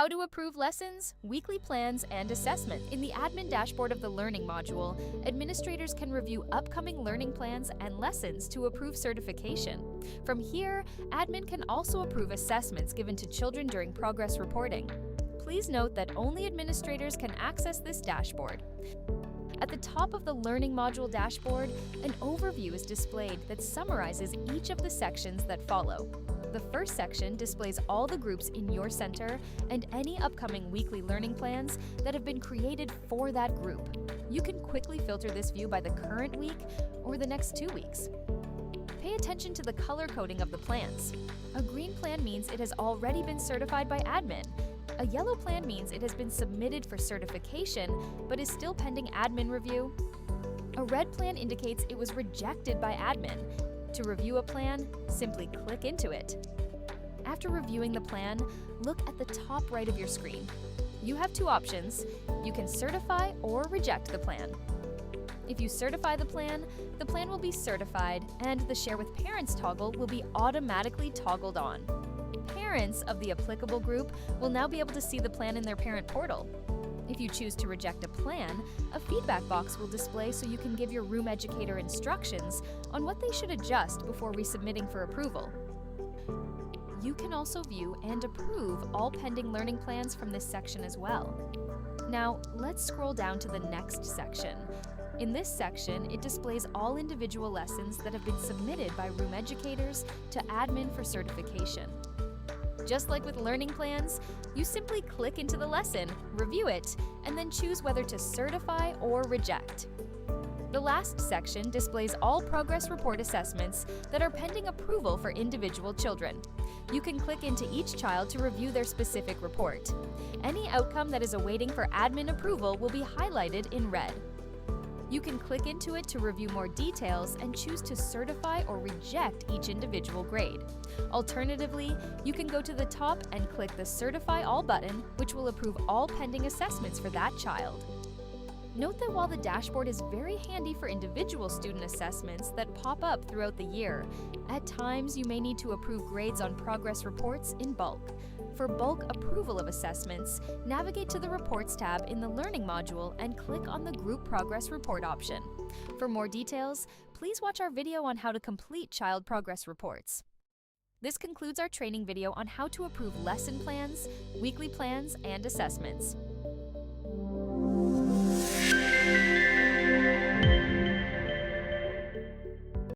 How to approve lessons, weekly plans, and assessment. In the admin dashboard of the learning module, administrators can review upcoming learning plans and lessons to approve certification. From here, admin can also approve assessments given to children during progress reporting. Please note that only administrators can access this dashboard. At the top of the Learning Module dashboard, an overview is displayed that summarizes each of the sections that follow. The first section displays all the groups in your center and any upcoming weekly learning plans that have been created for that group. You can quickly filter this view by the current week or the next 2 weeks. Pay attention to the color coding of the plans. A green plan means it has already been certified by admin. A yellow plan means it has been submitted for certification but is still pending admin review. A red plan indicates it was rejected by admin. To review a plan, simply click into it. After reviewing the plan, look at the top right of your screen. You have 2 options. You can certify or reject the plan. If you certify the plan will be certified and the Share with Parents toggle will be automatically toggled on. Parents of the applicable group will now be able to see the plan in their parent portal. If you choose to reject a plan, a feedback box will display so you can give your room educator instructions on what they should adjust before resubmitting for approval. You can also view and approve all pending learning plans from this section as well. Now, let's scroll down to the next section. In this section, it displays all individual lessons that have been submitted by room educators to admin for certification. Just like with learning plans, you simply click into the lesson, review it, and then choose whether to certify or reject. The last section displays all progress report assessments that are pending approval for individual children. You can click into each child to review their specific report. Any outcome that is awaiting for admin approval will be highlighted in red. You can click into it to review more details and choose to certify or reject each individual grade. Alternatively, you can go to the top and click the Certify All button, which will approve all pending assessments for that child. Note that while the dashboard is very handy for individual student assessments that pop up throughout the year, at times you may need to approve grades on progress reports in bulk. For bulk approval of assessments, navigate to the Reports tab in the Learning module and click on the Group Progress Report option. For more details, please watch our video on how to complete child progress reports. This concludes our training video on how to approve lesson plans, weekly plans, and assessments.